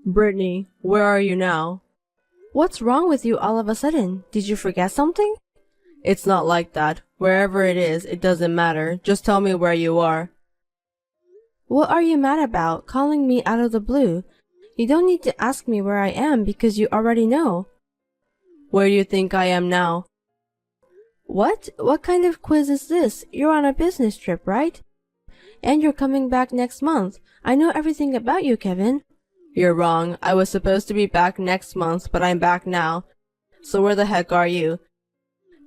Brittany, where are you now? What's wrong with you all of a sudden? Did you forget something? It's not like that. Wherever it is, it doesn't matter. Just tell me where you are. What are you mad about, calling me out of the blue? You don't need to ask me where I am because you already know. Where do you think I am now? What? What kind of quiz is this? You're on a business trip, right? And you're coming back next month. I know everything about you, Kevin. You're wrong. I was supposed to be back next month, but I'm back now. So where the heck are you?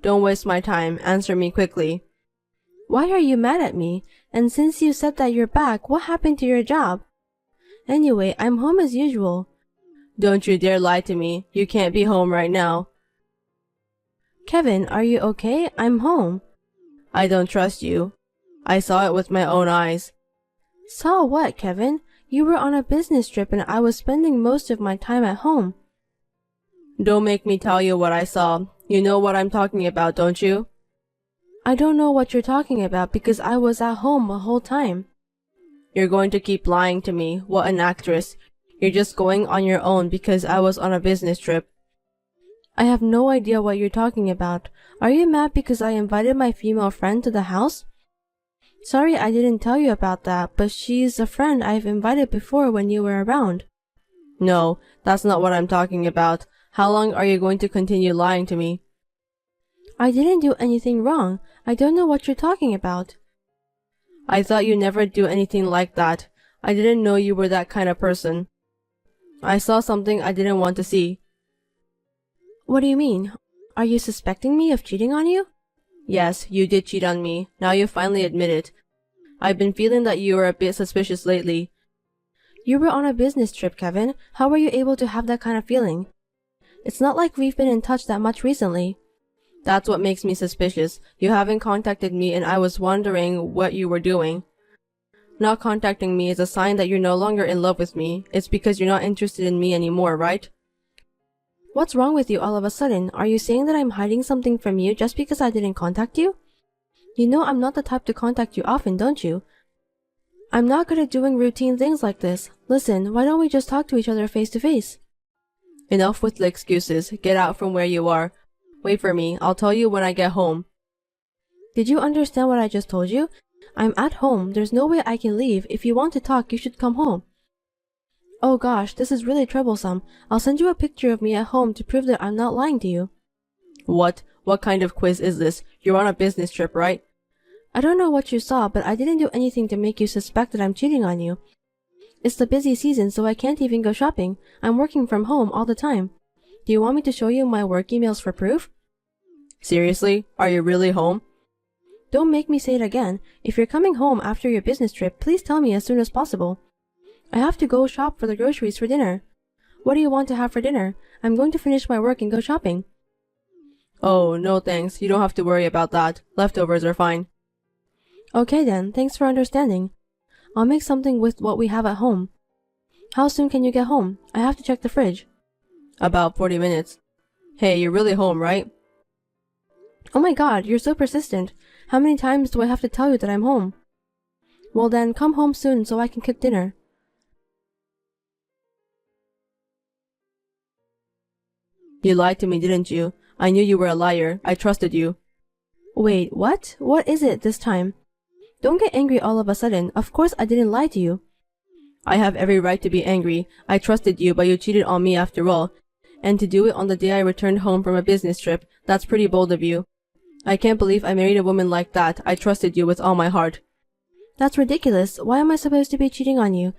Don't waste my time. Answer me quickly. Why are you mad at me? And since you said that you're back, what happened to your job? Anyway, I'm home as usual. Don't you dare lie to me. You can't be home right now. Kevin, are you okay? I'm home. I don't trust you. I saw it with my own eyes. Saw what, Kevin? You were on a business trip and I was spending most of my time at home. Don't make me tell you what I saw. You know what I'm talking about, don't you? I don't know what you're talking about because I was at home the whole time. You're going to keep lying to me. What an actress. You're just going on your own because I was on a business trip. I have no idea what you're talking about. Are you mad because I invited my female friend to the house? Sorry I didn't tell you about that, but she's a friend I've invited before when you were around. No, that's not what I'm talking about. How long are you going to continue lying to me? I didn't do anything wrong. I don't know what you're talking about. I thought you never do anything like that. I didn't know you were that kind of person. I saw something I didn't want to see. What do you mean? Are you suspecting me of cheating on you? Yes, you did cheat on me. Now you finally admit it. I've been feeling that you were a bit suspicious lately. You were on a business trip, Kevin. How were you able to have that kind of feeling? It's not like we've been in touch that much recently. That's what makes me suspicious. You haven't contacted me and I was wondering what you were doing. Not contacting me is a sign that you're no longer in love with me. It's because you're not interested in me anymore, right? What's wrong with you all of a sudden? Are you saying that I'm hiding something from you just because I didn't contact you? You know I'm not the type to contact you often, don't you? I'm not good at doing routine things like this. Listen, why don't we just talk to each other face to face? Enough with the excuses. Get out from where you are. Wait for me. I'll tell you when I get home. Did you understand what I just told you? I'm at home. There's no way I can leave. If you want to talk, you should come home. Oh gosh, this is really troublesome. I'll send you a picture of me at home to prove that I'm not lying to you. What? What kind of quiz is this? You're on a business trip, right? I don't know what you saw, but I didn't do anything to make you suspect that I'm cheating on you. It's the busy season, so I can't even go shopping. I'm working from home all the time. Do you want me to show you my work emails for proof? Seriously? Are you really home? Don't make me say it again. If you're coming home after your business trip, please tell me as soon as possible. I have to go shop for the groceries for dinner. What do you want to have for dinner? I'm going to finish my work and go shopping. Oh, no thanks. You don't have to worry about that. Leftovers are fine. Okay then, thanks for understanding. I'll make something with what we have at home. How soon can you get home? I have to check the fridge. About 40 minutes. Hey, you're really home, right? Oh my god, you're so persistent. How many times do I have to tell you that I'm home? Well then, come home soon so I can cook dinner. You lied to me, didn't you? I knew you were a liar. I trusted you. Wait, what? What is it this time? Don't get angry all of a sudden. Of course I didn't lie to you. I have every right to be angry. I trusted you, but you cheated on me after all. And to do it on the day I returned home from a business trip, that's pretty bold of you. I can't believe I married a woman like that. I trusted you with all my heart. That's ridiculous. Why am I supposed to be cheating on you?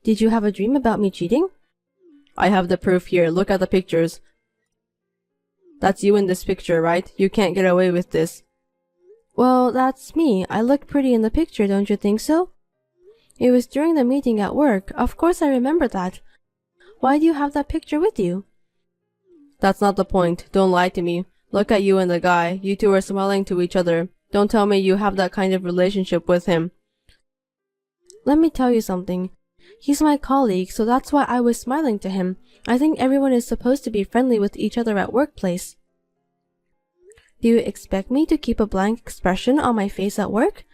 Did you have a dream about me cheating? I have the proof here. Look at the pictures. That's you in this picture, right? You can't get away with this. Well, that's me. I look pretty in the picture, don't you think so? It was during the meeting at work. Of course I remember that. Why do you have that picture with you? That's not the point. Don't lie to me. Look at you and the guy. You two are smiling to each other. Don't tell me you have that kind of relationship with him. Let me tell you something. He's my colleague, so that's why I was smiling to him. I think everyone is supposed to be friendly with each other at workplace. Do you expect me to keep a blank expression on my face at work?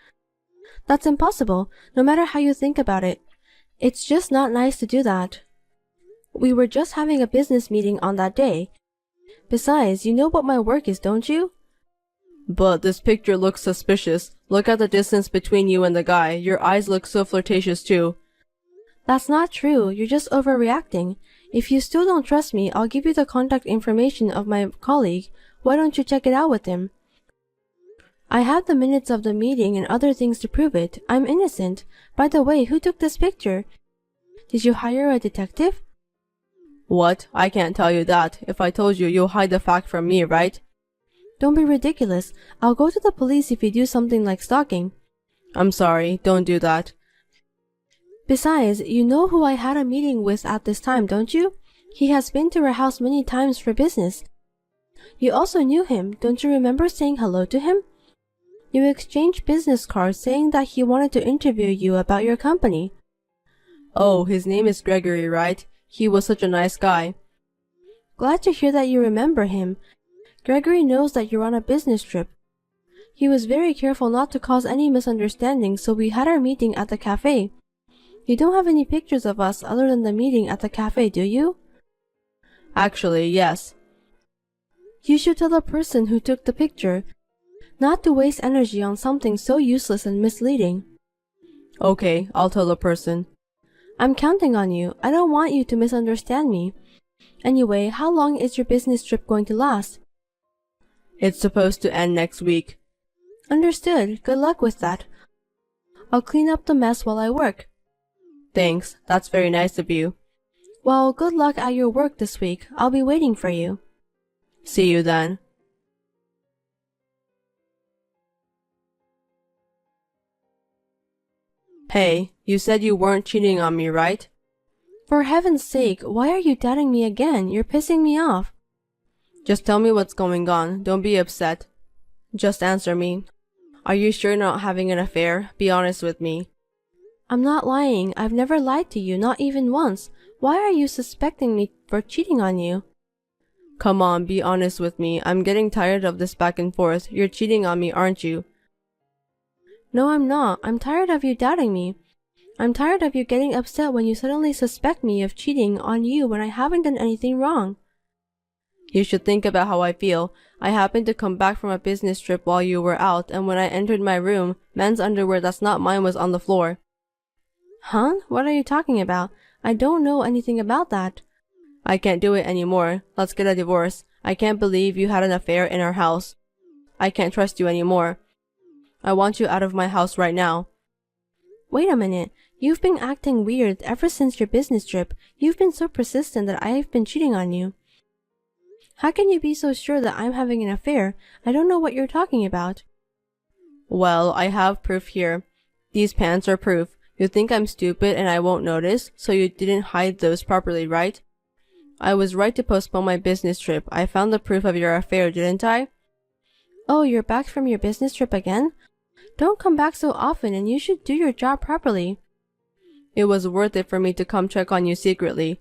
That's impossible, no matter how you think about it. It's just not nice to do that. We were just having a business meeting on that day. Besides, you know what my work is, don't you? But this picture looks suspicious. Look at the distance between you and the guy. Your eyes look so flirtatious too. That's not true. You're just overreacting. If you still don't trust me, I'll give you the contact information of my colleague. Why don't you check it out with him? I have the minutes of the meeting and other things to prove it. I'm innocent. By the way, who took this picture? Did you hire a detective? What? I can't tell you that. If I told you, you'll hide the fact from me, right? Don't be ridiculous. I'll go to the police if you do something like stalking. I'm sorry, don't do that. Besides, you know who I had a meeting with at this time, don't you? He has been to our house many times for business. You also knew him. Don't you remember saying hello to him? You exchanged business cards saying that he wanted to interview you about your company. Oh, his name is Gregory, right? He was such a nice guy. Glad to hear that you remember him. Gregory knows that you're on a business trip. He was very careful not to cause any misunderstandings, so we had our meeting at the cafe. You don't have any pictures of us other than the meeting at the cafe, do you? Actually, yes. You should tell the person who took the picture not to waste energy on something so useless and misleading. Okay, I'll tell the person. I'm counting on you. I don't want you to misunderstand me. Anyway, how long is your business trip going to last? It's supposed to end next week. Understood. Good luck with that. I'll clean up the mess while I work. Thanks. That's very nice of you. Well, good luck at your work this week. I'll be waiting for you. See you then. Hey, you said you weren't cheating on me, right? For heaven's sake, why are you doubting me again? You're pissing me off. Just tell me what's going on. Don't be upset. Just answer me. Are you sure you're not having an affair? Be honest with me. I'm not lying. I've never lied to you, not even once. Why are you suspecting me for cheating on you? Come on, be honest with me. I'm getting tired of this back and forth. You're cheating on me, aren't you? No, I'm not. I'm tired of you doubting me. I'm tired of you getting upset when you suddenly suspect me of cheating on you when I haven't done anything wrong. You should think about how I feel. I happened to come back from a business trip while you were out, and when I entered my room, men's underwear that's not mine was on the floor. Huh? What are you talking about? I don't know anything about that. I can't do it anymore. Let's get a divorce. I can't believe you had an affair in our house. I can't trust you anymore. I want you out of my house right now. Wait a minute. You've been acting weird ever since your business trip. You've been so persistent that I've been cheating on you. How can you be so sure that I'm having an affair? I don't know what you're talking about. Well, I have proof here. These pants are proof. You think I'm stupid and I won't notice, so you didn't hide those properly, right? I was right to postpone my business trip. I found the proof of your affair, didn't I? Oh, you're back from your business trip again? Don't come back so often and you should do your job properly. It was worth it for me to come check on you secretly.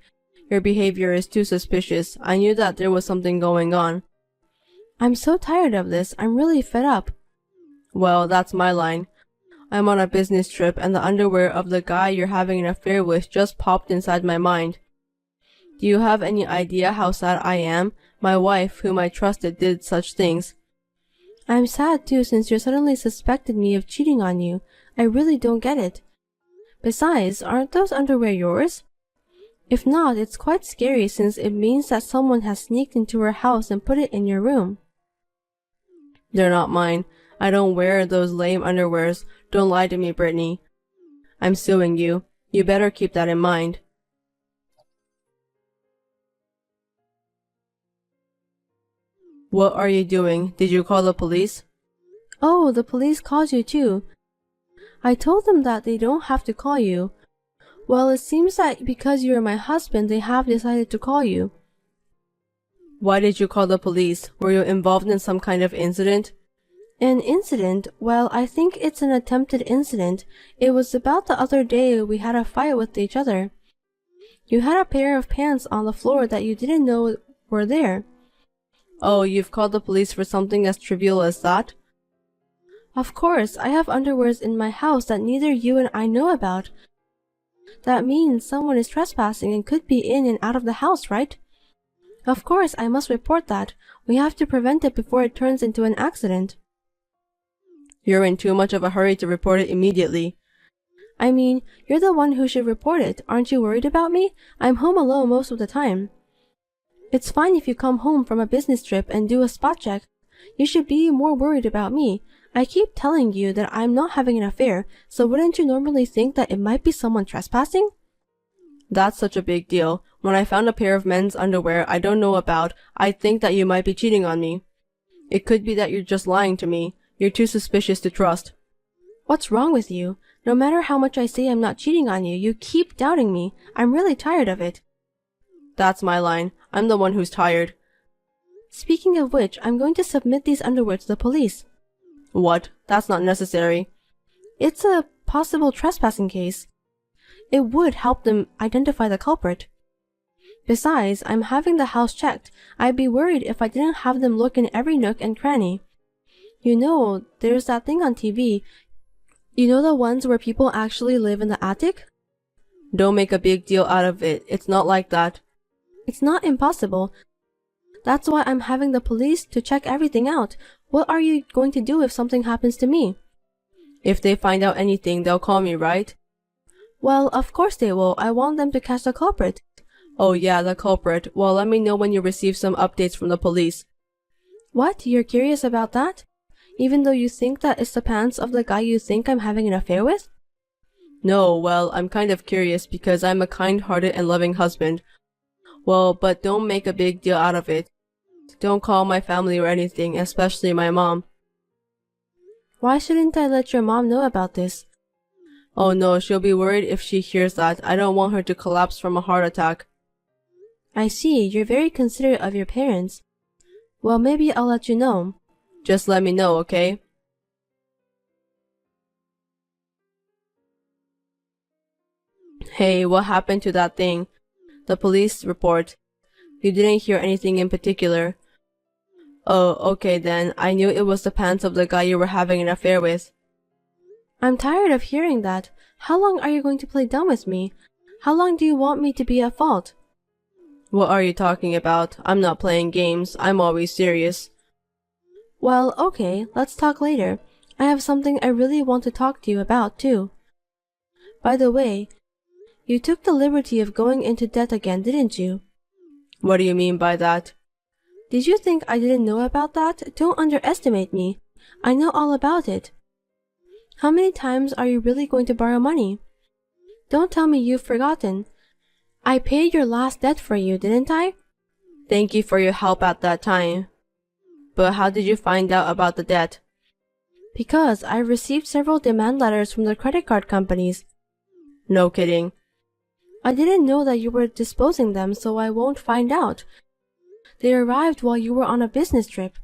Your behavior is too suspicious. I knew that there was something going on. I'm so tired of this. I'm really fed up. Well, that's my line. I'm on a business trip and the underwear of the guy you're having an affair with just popped inside my mind. Do you have any idea how sad I am? My wife, whom I trusted, did such things. I'm sad too since you suddenly suspected me of cheating on you. I really don't get it. Besides, aren't those underwear yours? If not, it's quite scary since it means that someone has sneaked into her house and put it in your room. They're not mine. I don't wear those lame underwears. Don't lie to me, Brittany. I'm suing you. You better keep that in mind. What are you doing? Did you call the police? Oh, the police called you too. I told them that they don't have to call you. Well, it seems that because you're my husband, they have decided to call you. Why did you call the police? Were you involved in some kind of incident? An incident? Well, I think it's an attempted incident. It was about the other day we had a fight with each other. You had a pair of pants on the floor that you didn't know were there. Oh, you've called the police for something as trivial as that? Of course, I have underwears in my house that neither you and I know about. That means someone is trespassing and could be in and out of the house, right? Of course, I must report that. We have to prevent it before it turns into an accident. You're in too much of a hurry to report it immediately. I mean, you're the one who should report it. Aren't you worried about me? I'm home alone most of the time. It's fine if you come home from a business trip and do a spot check. You should be more worried about me. I keep telling you that I'm not having an affair, so wouldn't you normally think that it might be someone trespassing? That's such a big deal. When I found a pair of men's underwear I don't know about, I think that you might be cheating on me. It could be that you're just lying to me. You're too suspicious to trust. What's wrong with you? No matter how much I say I'm not cheating on you, you keep doubting me. I'm really tired of it. That's my line. I'm the one who's tired. Speaking of which, I'm going to submit these underwear to the police. What? That's not necessary. It's a possible trespassing case. It would help them identify the culprit. Besides, I'm having the house checked. I'd be worried if I didn't have them look in every nook and cranny. You know, there's that thing on TV. You know, the ones where people actually live in the attic? Don't make a big deal out of it. It's not like that. It's not impossible. That's why I'm having the police to check everything out. What are you going to do if something happens to me? If they find out anything, they'll call me, right? Well, of course they will. I want them to catch the culprit. Oh yeah, the culprit. Well, let me know when you receive some updates from the police. What? You're curious about that? Even though you think that it's the pants of the guy you think I'm having an affair with? No, well, I'm kind of curious because I'm a kind-hearted and loving husband. Well, but don't make a big deal out of it. Don't call my family or anything, especially my mom. Why shouldn't I let your mom know about this? Oh no, she'll be worried if she hears that. I don't want her to collapse from a heart attack. I see, you're very considerate of your parents. Well, maybe I'll let you know. Just let me know, okay? Hey, what happened to that thing? The police report. You didn't hear anything in particular. Oh, okay then. I knew it was the pants of the guy you were having an affair with. I'm tired of hearing that. How long are you going to play dumb with me? How long do you want me to be at fault? What are you talking about? I'm not playing games. I'm always serious. Well, okay, let's talk later. I have something I really want to talk to you about, too. By the way, you took the liberty of going into debt again, didn't you? What do you mean by that? Did you think I didn't know about that? Don't underestimate me. I know all about it. How many times are you really going to borrow money? Don't tell me you've forgotten. I paid your last debt for you, didn't I? Thank you for your help at that time. But how did you find out about the debt? Because I received several demand letters from the credit card companies. No kidding. I didn't know that you were disposing them, so I won't find out. They arrived while you were on a business trip.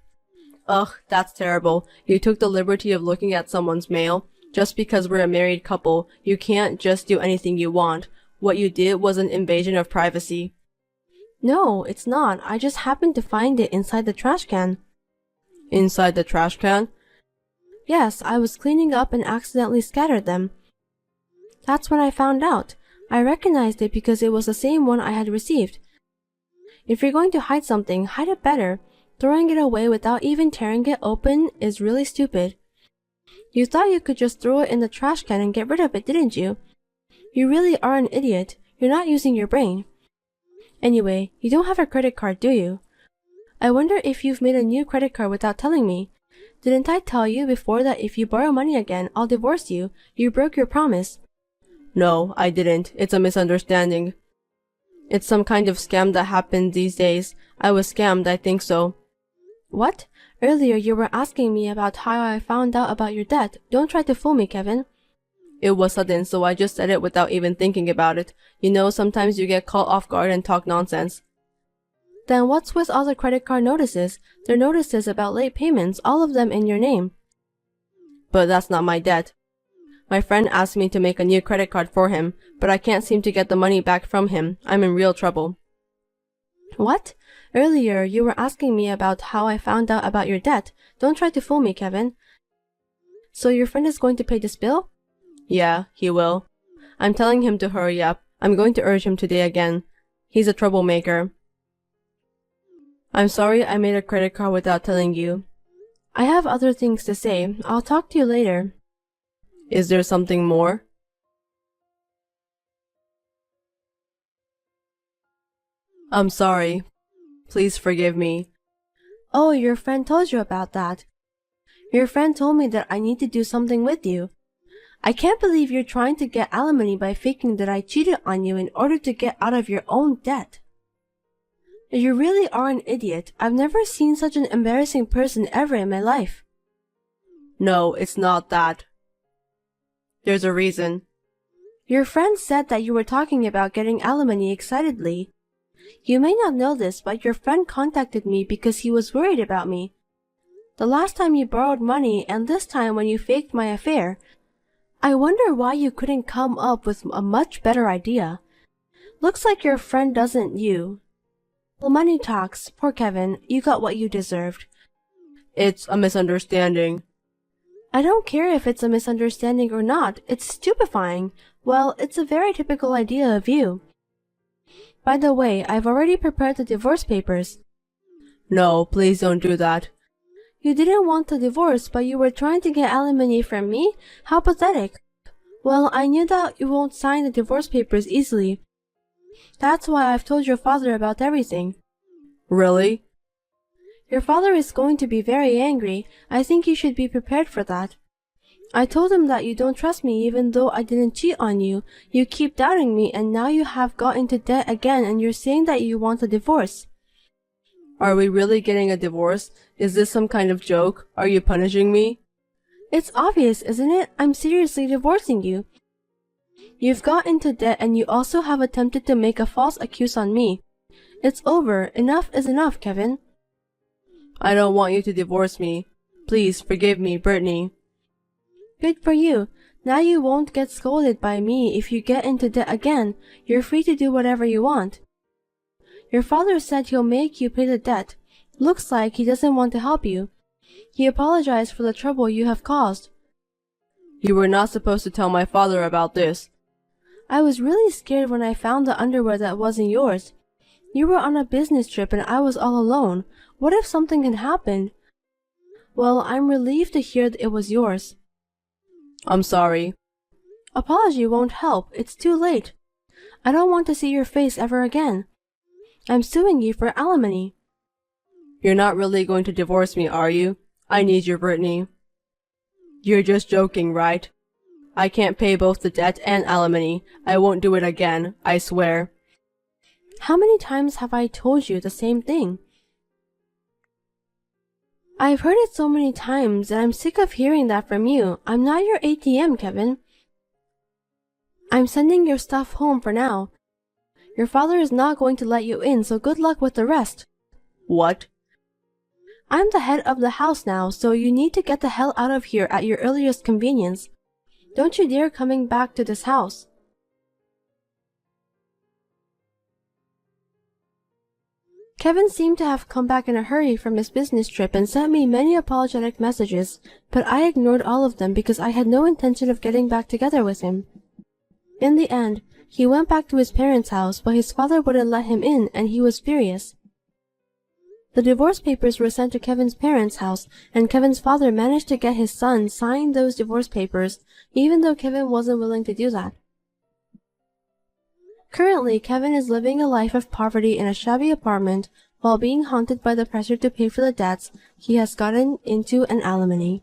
Ugh, that's terrible. You took the liberty of looking at someone's mail. Just because we're a married couple, you can't just do anything you want. What you did was an invasion of privacy. No, it's not. I just happened to find it inside the trash can. Inside the trash can? Yes, I was cleaning up and accidentally scattered them. That's when I found out. I recognized it because it was the same one I had received. If you're going to hide something, hide it better. Throwing it away without even tearing it open is really stupid. You thought you could just throw it in the trash can and get rid of it, didn't you? You really are an idiot. You're not using your brain. Anyway, you don't have a credit card, do you? I wonder if you've made a new credit card without telling me. Didn't I tell you before that if you borrow money again, I'll divorce you? You broke your promise. No, I didn't. It's a misunderstanding. It's some kind of scam that happened these days. I was scammed, I think so. What? Earlier you were asking me about how I found out about your debt. Don't try to fool me, Kevin. It was sudden, so I just said it without even thinking about it. You know, sometimes you get caught off guard and talk nonsense. Then what's with all the credit card notices? They're notices about late payments, all of them in your name. But that's not my debt. My friend asked me to make a new credit card for him, but I can't seem to get the money back from him. I'm in real trouble. What? Earlier, you were asking me about how I found out about your debt. Don't try to fool me, Kevin. So your friend is going to pay this bill? Yeah, he will. I'm telling him to hurry up. I'm going to urge him today again. He's a troublemaker. I'm sorry I made a credit card without telling you. I have other things to say. I'll talk to you later. Is there something more? I'm sorry. Please forgive me. Oh, your friend told you about that. Your friend told me that I need to do something with you. I can't believe you're trying to get alimony by faking that I cheated on you in order to get out of your own debt. You really are an idiot. I've never seen such an embarrassing person ever in my life. No, it's not that. There's a reason. Your friend said that you were talking about getting alimony excitedly. You may not know this, but your friend contacted me because he was worried about me. The last time you borrowed money and this time when you faked my affair. I wonder why you couldn't come up with a much better idea. Looks like your friend doesn't you. Well, money talks. Poor Kevin, you got what you deserved. It's a misunderstanding. I don't care if it's a misunderstanding or not. It's stupefying. Well, it's a very typical idea of you. By the way, I've already prepared the divorce papers. No, please don't do that. You didn't want the divorce, but you were trying to get alimony from me? How pathetic. Well, I knew that you won't sign the divorce papers easily. That's why I've told your father about everything. Really? Your father is going to be very angry. I think you should be prepared for that. I told him that you don't trust me even though I didn't cheat on you. You keep doubting me and now you have got into debt again and you're saying that you want a divorce. Are we really getting a divorce? Is this some kind of joke? Are you punishing me? It's obvious, isn't it? I'm seriously divorcing you. You've got into debt and you also have attempted to make a false accuse on me. It's over. Enough is enough, Kevin. I don't want you to divorce me. Please forgive me, Brittany. Good for you. Now you won't get scolded by me if you get into debt again. You're free to do whatever you want. Your father said he'll make you pay the debt. Looks like he doesn't want to help you. He apologized for the trouble you have caused. You were not supposed to tell my father about this. I was really scared when I found the underwear that wasn't yours. You were on a business trip and I was all alone. What if something had happened? Well, I'm relieved to hear that it was yours. I'm sorry. Apology won't help. It's too late. I don't want to see your face ever again. I'm suing you for alimony. You're not really going to divorce me, are you? I need you, Brittany. You're just joking, right? I can't pay both the debt and alimony. I won't do it again, I swear. How many times have I told you the same thing? I've heard it so many times and I'm sick of hearing that from you. I'm not your ATM, Kevin. I'm sending your stuff home for now. Your father is not going to let you in, so good luck with the rest. What? I'm the head of the house now, so you need to get the hell out of here at your earliest convenience. Don't you dare coming back to this house. Kevin seemed to have come back in a hurry from his business trip and sent me many apologetic messages, but I ignored all of them because I had no intention of getting back together with him. In the end, he went back to his parents' house, but his father wouldn't let him in and he was furious. The divorce papers were sent to Kevin's parents' house, and Kevin's father managed to get his son sign those divorce papers, even though Kevin wasn't willing to do that. Currently, Kevin is living a life of poverty in a shabby apartment while being haunted by the pressure to pay for the debts he has gotten into and alimony.